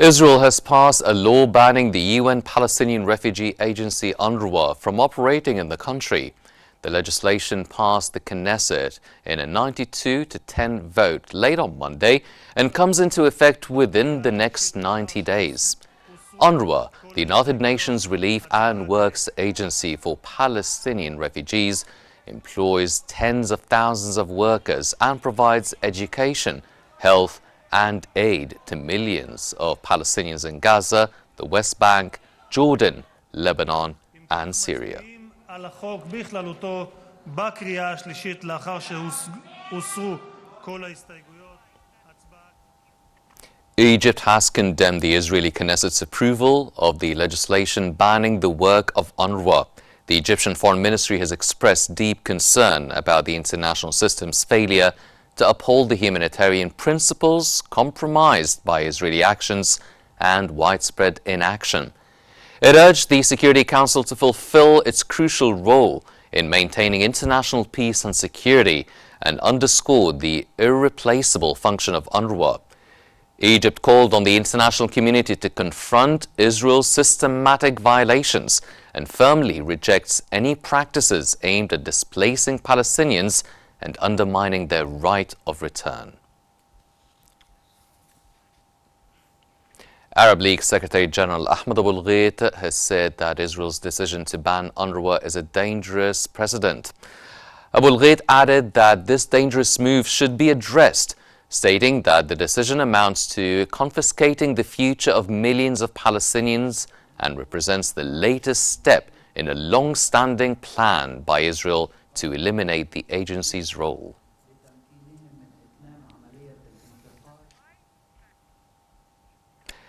Israel has passed a law banning the UN Palestinian Refugee Agency UNRWA from operating in the country. The legislation passed the Knesset in a 92-10 vote late on Monday and comes into effect within the next 90 days. UNRWA, the United Nations Relief and Works Agency for Palestinian refugees, employs tens of thousands of workers and provides education, health, and aid to millions of Palestinians in Gaza, the West Bank, Jordan, Lebanon, and Syria. Egypt has condemned the Israeli Knesset's approval of the legislation banning the work of UNRWA. The Egyptian Foreign Ministry has expressed deep concern about the international system's failure to uphold the humanitarian principles compromised by Israeli actions and widespread inaction. It urged the Security Council to fulfill its crucial role in maintaining international peace and security and underscored the irreplaceable function of UNRWA. Egypt called on the international community to confront Israel's systematic violations and firmly rejects any practices aimed at displacing Palestinians and undermining their right of return. Arab League Secretary General Ahmed Abul Ghait has said that Israel's decision to ban UNRWA is a dangerous precedent. Abul Ghait added that this dangerous move should be addressed, stating that the decision amounts to confiscating the future of millions of Palestinians and represents the latest step in a long-standing plan by Israel to eliminate the agency's role.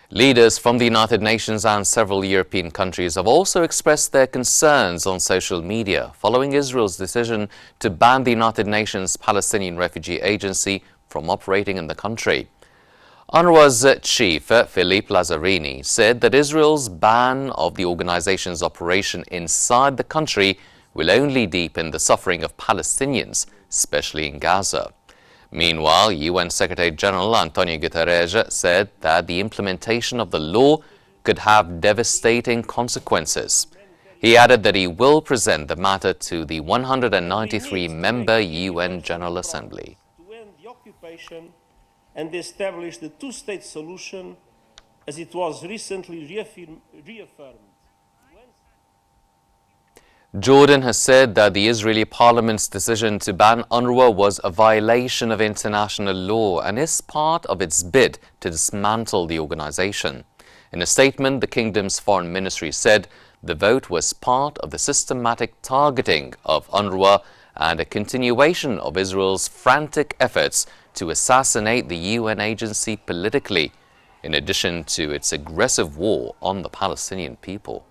Leaders from the United Nations and several European countries have also expressed their concerns on social media following Israel's decision to ban the United Nations Palestinian Refugee Agency from operating in the country. UNRWA's chief, Philippe Lazzarini, said that Israel's ban of the organization's operation inside the country will only deepen the suffering of Palestinians, especially in Gaza. Meanwhile, UN Secretary-General Antonio Guterres said that the implementation of the law could have devastating consequences. He added that he will present the matter to the 193-member UN General Assembly. To end the occupation and establish the two-state solution as it was recently reaffirmed. Jordan has said that the Israeli parliament's decision to ban UNRWA was a violation of international law and is part of its bid to dismantle the organization. In a statement, the kingdom's foreign ministry said the vote was part of the systematic targeting of UNRWA and a continuation of Israel's frantic efforts to assassinate the UN agency politically, in addition to its aggressive war on the Palestinian people.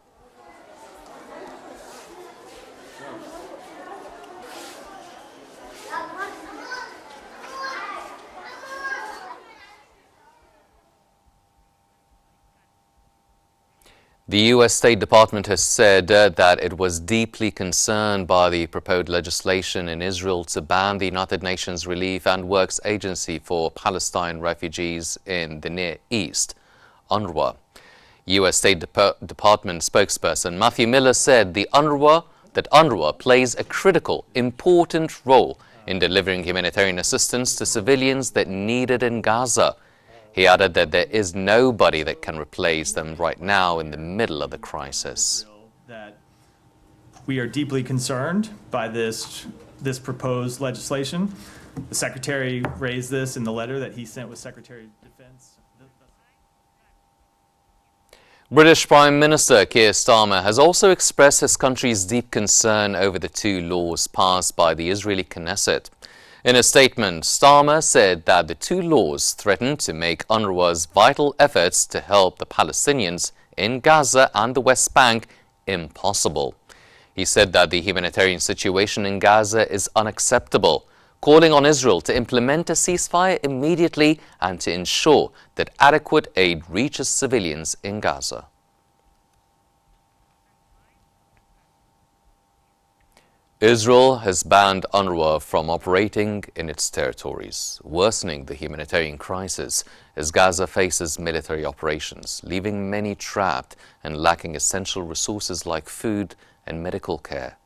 The U.S. State Department has said that it was deeply concerned by the proposed legislation in Israel to ban the United Nations Relief and Works Agency for Palestine refugees in the Near East, UNRWA. U.S. State Department spokesperson Matthew Miller said that UNRWA plays a critical, important role in delivering humanitarian assistance to civilians that need it in Gaza. He added that there is nobody that can replace them right now in the middle of the crisis. That we are deeply concerned by this proposed legislation. The Secretary raised this in the letter that he sent with Secretary of Defense. British Prime Minister Keir Starmer has also expressed his country's deep concern over the two laws passed by the Israeli Knesset. In a statement, Starmer said that the two laws threaten to make UNRWA's vital efforts to help the Palestinians in Gaza and the West Bank impossible. He said that the humanitarian situation in Gaza is unacceptable, calling on Israel to implement a ceasefire immediately and to ensure that adequate aid reaches civilians in Gaza. Israel has banned UNRWA from operating in its territories, worsening the humanitarian crisis as Gaza faces military operations, leaving many trapped and lacking essential resources like food and medical care.